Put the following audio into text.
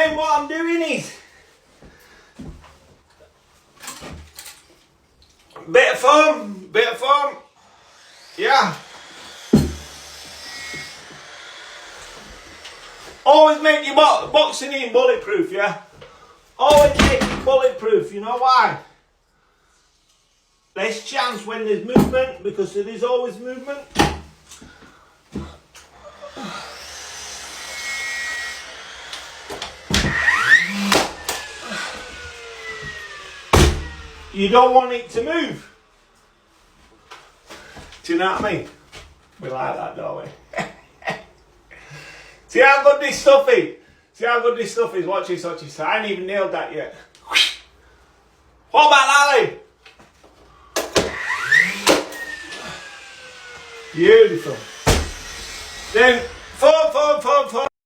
Then what I'm doing is bit of foam, yeah. Always make your boxing in bulletproof, yeah. Always make it bulletproof. You know why? Less chance when there's movement, because there is always movement. You don't want it to move. Do you know what I mean? We like that, don't we? See how good this stuff is? See how good this stuff is? Watch this, watch this. I ain't even nailed that yet. What about that, then? Beautiful. Then, foam.